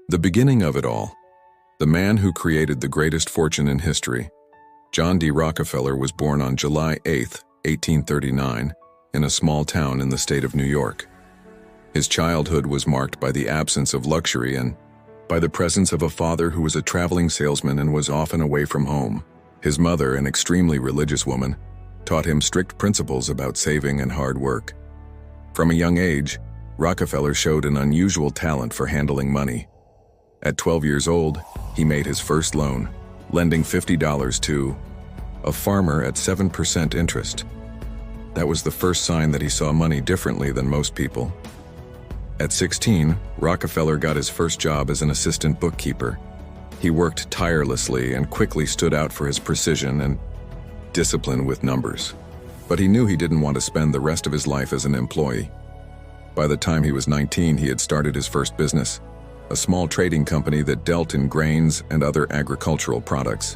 The beginning of it all. The man who created the greatest fortune in history, John D. Rockefeller, was born on July 8, 1839, in a small town in the state of New York. His childhood was marked by the absence of luxury and by the presence of a father who was a traveling salesman and was often away from home. His mother, an extremely religious woman, taught him strict principles about saving and hard work. From a young age, Rockefeller showed an unusual talent for handling money. At 12 years old, he made his first loan, lending $50 to a farmer at 7% interest. That was the first sign that he saw money differently than most people. At 16, Rockefeller got his first job as an assistant bookkeeper. He worked tirelessly and quickly stood out for his precision and discipline with numbers. But he knew he didn't want to spend the rest of his life as an employee. By the time he was 19, he had started his first business, a small trading company that dealt in grains and other agricultural products.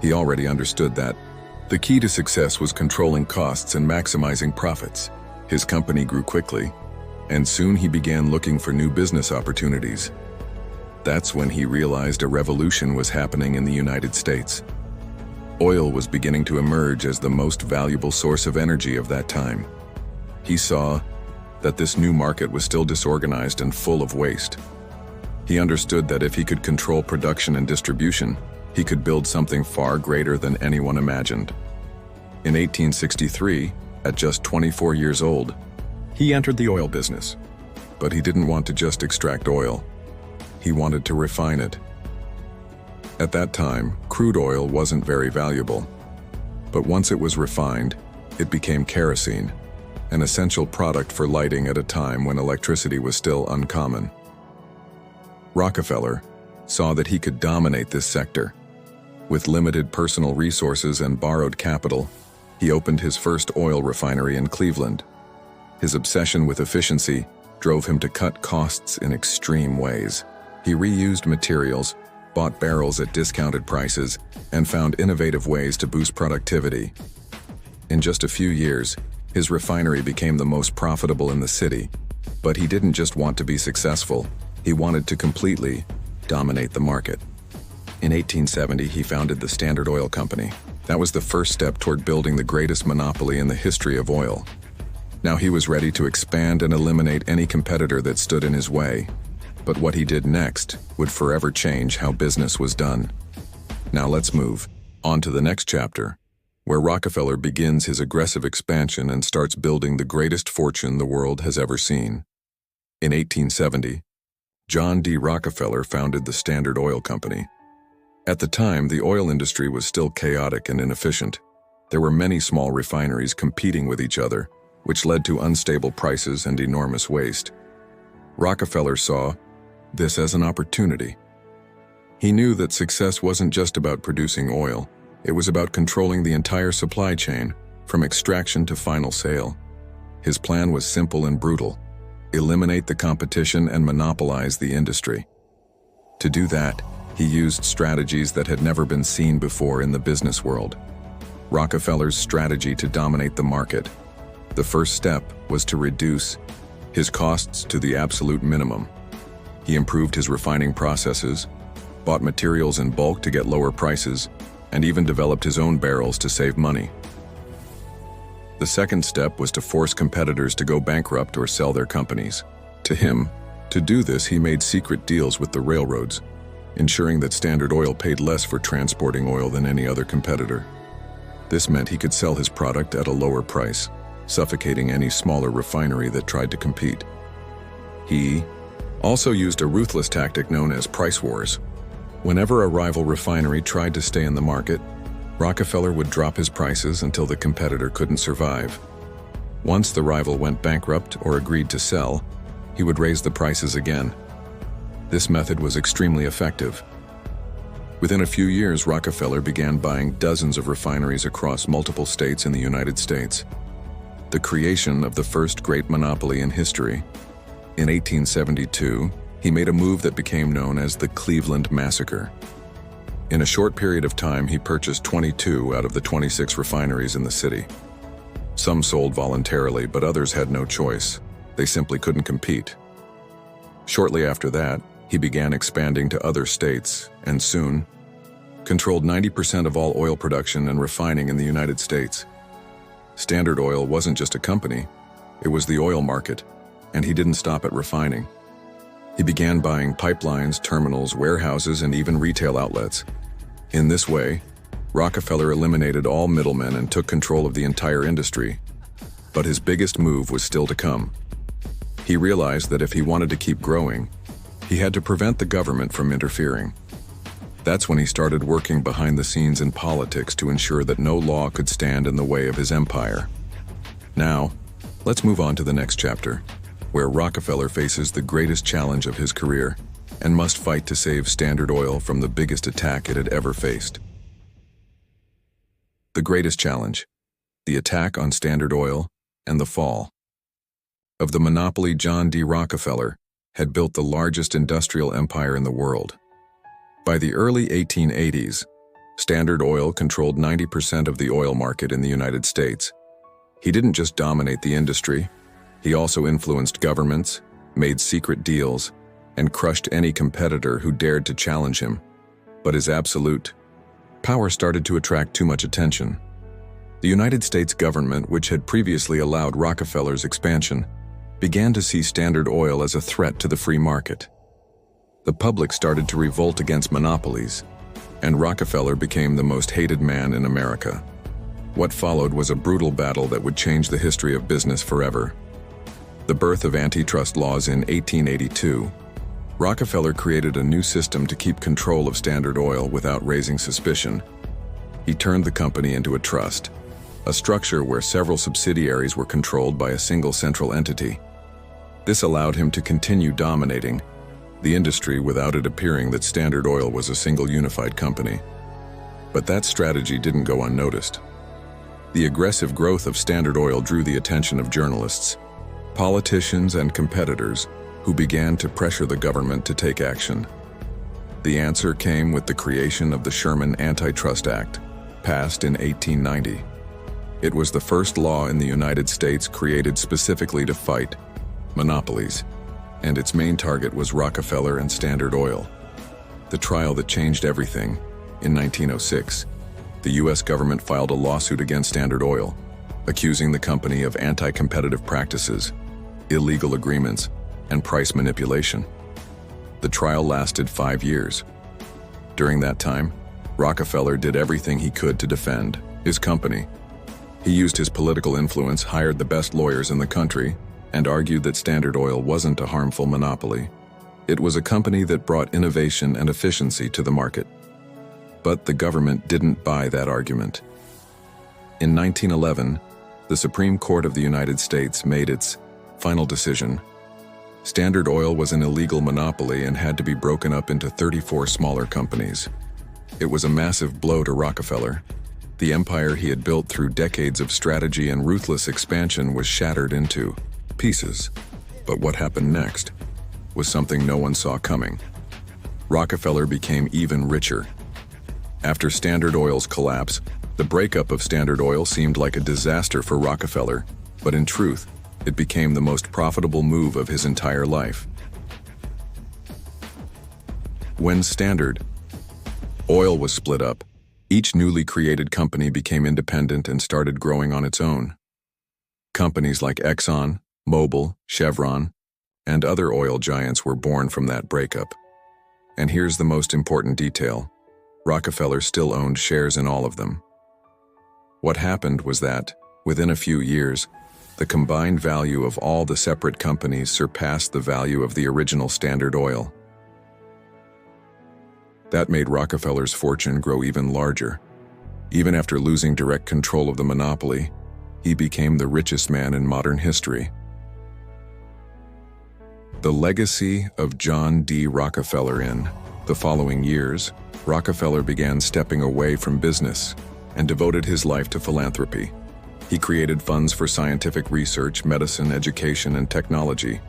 He already understood that the key to success was controlling costs and maximizing profits. His company grew quickly, and soon he began looking for new business opportunities. That's when he realized a revolution was happening in the United States. Oil was beginning to emerge as the most valuable source of energy of that time. He saw that this new market was still disorganized and full of waste. He understood that if he could control production and distribution, he could build something far greater than anyone imagined. In 1863, at just 24 years old, he entered the oil business. But he didn't want to just extract oil. He wanted to refine it. At that time, crude oil wasn't very valuable. But once it was refined, it became kerosene, an essential product for lighting at a time when electricity was still uncommon. Rockefeller saw that he could dominate this sector. With limited personal resources and borrowed capital, he opened his first oil refinery in Cleveland. His obsession with efficiency drove him to cut costs in extreme ways. He reused materials, bought barrels at discounted prices, and found innovative ways to boost productivity. In just a few years, his refinery became the most profitable in the city. But he didn't just want to be successful, he wanted to completely dominate the market. In 1870, he founded the Standard Oil Company. That was the first step toward building the greatest monopoly in the history of oil. Now he was ready to expand and eliminate any competitor that stood in his way. But what he did next would forever change how business was done. Now let's move on to the next chapter, where Rockefeller begins his aggressive expansion and starts building the greatest fortune the world has ever seen. In 1870, John D. Rockefeller founded the Standard Oil Company. At the time, the oil industry was still chaotic and inefficient. There were many small refineries competing with each other, which led to unstable prices and enormous waste. Rockefeller saw this as an opportunity. He knew that success wasn't just about producing oil, it was about controlling the entire supply chain, from extraction to final sale. His plan was simple and brutal: eliminate the competition and monopolize the industry. To do that, he used strategies that had never been seen before in the business world. Rockefeller's strategy to dominate the market. The first step was to reduce his costs to the absolute minimum. He improved his refining processes, bought materials in bulk to get lower prices, and even developed his own barrels to save money. The second step was to force competitors to go bankrupt or sell their companies. To do this, he made secret deals with the railroads, ensuring that Standard Oil paid less for transporting oil than any other competitor. This meant he could sell his product at a lower price, suffocating any smaller refinery that tried to compete. He also used a ruthless tactic known as price wars. Whenever a rival refinery tried to stay in the market, Rockefeller would drop his prices until the competitor couldn't survive. Once the rival went bankrupt or agreed to sell, he would raise the prices again. This method was extremely effective. Within a few years, Rockefeller began buying dozens of refineries across multiple states in the United States. The creation of the first great monopoly in history. In 1872, he made a move that became known as the Cleveland Massacre. In a short period of time, he purchased 22 out of the 26 refineries in the city. Some sold voluntarily, but others had no choice. They simply couldn't compete. Shortly after that, He began expanding to other states, and soon controlled 90% of all oil production and refining in the United States. Standard Oil wasn't just a company, it was the oil market, and he didn't stop at refining. He began buying pipelines, terminals, warehouses, and even retail outlets. In this way, Rockefeller eliminated all middlemen and took control of the entire industry. But his biggest move was still to come. He realized that if he wanted to keep growing, he had to prevent the government from interfering. That's when he started working behind the scenes in politics to ensure that no law could stand in the way of his empire. Now, let's move on to the next chapter, where Rockefeller faces the greatest challenge of his career and must fight to save Standard Oil from the biggest attack it had ever faced. The greatest challenge: the attack on Standard Oil and the fall of the monopoly. John D. Rockefeller had built the largest industrial empire in the world. By the early 1880s, Standard Oil controlled 90% of the oil market in the United States. He didn't just dominate the industry, he also influenced governments, made secret deals, and crushed any competitor who dared to challenge him. But his absolute power started to attract too much attention. The United States government, which had previously allowed Rockefeller's expansion, began to see Standard Oil as a threat to the free market. The public started to revolt against monopolies, and Rockefeller became the most hated man in America. What followed was a brutal battle that would change the history of business forever. The birth of antitrust laws in 1882. Rockefeller created a new system to keep control of Standard Oil without raising suspicion. He turned the company into a trust, a structure where several subsidiaries were controlled by a single central entity. This allowed him to continue dominating the industry without it appearing that Standard Oil was a single unified company. But that strategy didn't go unnoticed. The aggressive growth of Standard Oil drew the attention of journalists, politicians, and competitors who began to pressure the government to take action. The answer came with the creation of the Sherman Antitrust Act, passed in 1890. It was the first law in the United States created specifically to fight monopolies, and its main target was Rockefeller and Standard Oil. The trial that changed everything. In 1906, the U.S. government filed a lawsuit against Standard Oil, accusing the company of anti-competitive practices, illegal agreements, and price manipulation. The trial lasted 5 years. During that time, Rockefeller did everything he could to defend his company. He used his political influence, hired the best lawyers in the country, and argued that Standard Oil wasn't a harmful monopoly. It was a company that brought innovation and efficiency to the market. But the government didn't buy that argument. In 1911, the Supreme Court of the United States made its final decision. Standard Oil was an illegal monopoly and had to be broken up into 34 smaller companies. It was a massive blow to Rockefeller. The empire he had built through decades of strategy and ruthless expansion was shattered into pieces. But what happened next was something no one saw coming. Rockefeller became even richer. After Standard Oil's collapse, the breakup of Standard Oil seemed like a disaster for Rockefeller, but in truth, it became the most profitable move of his entire life. When Standard Oil was split up, each newly created company became independent and started growing on its own. Companies like Exxon, Mobil, Chevron, and other oil giants were born from that breakup. And here's the most important detail: Rockefeller still owned shares in all of them. What happened was that, within a few years, the combined value of all the separate companies surpassed the value of the original Standard Oil. That made Rockefeller's fortune grow even larger. Even after losing direct control of the monopoly, he became the richest man in modern history. The legacy of John D. Rockefeller. In the following years, Rockefeller began stepping away from business and devoted his life to philanthropy. He created funds for scientific research, medicine, education, and technology.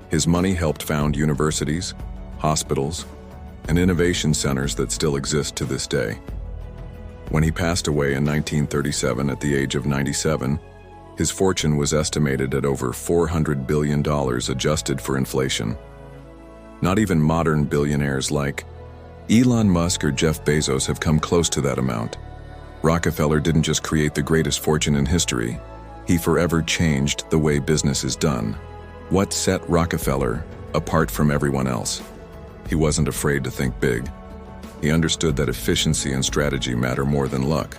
His money helped found universities, hospitals, and innovation centers that still exist to this day. When he passed away in 1937 at the age of 97, his fortune was estimated at over $400 billion adjusted for inflation. Not even modern billionaires like Elon Musk or Jeff Bezos have come close to that amount. Rockefeller didn't just create the greatest fortune in history, he forever changed the way business is done. What set Rockefeller apart from everyone else? He wasn't afraid to think big. He understood that efficiency and strategy matter more than luck.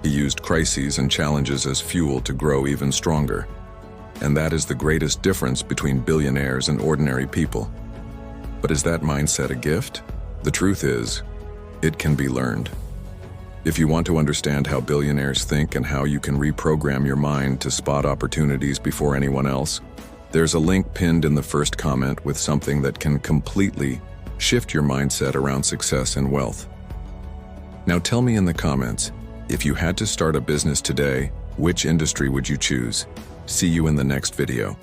He used crises and challenges as fuel to grow even stronger. And that is the greatest difference between billionaires and ordinary people. But is that mindset a gift? The truth is, it can be learned. If you want to understand how billionaires think and how you can reprogram your mind to spot opportunities before anyone else, there's a link pinned in the first comment with something that can completely shift your mindset around success and wealth. Now tell me in the comments, if you had to start a business today, which industry would you choose? See you in the next video.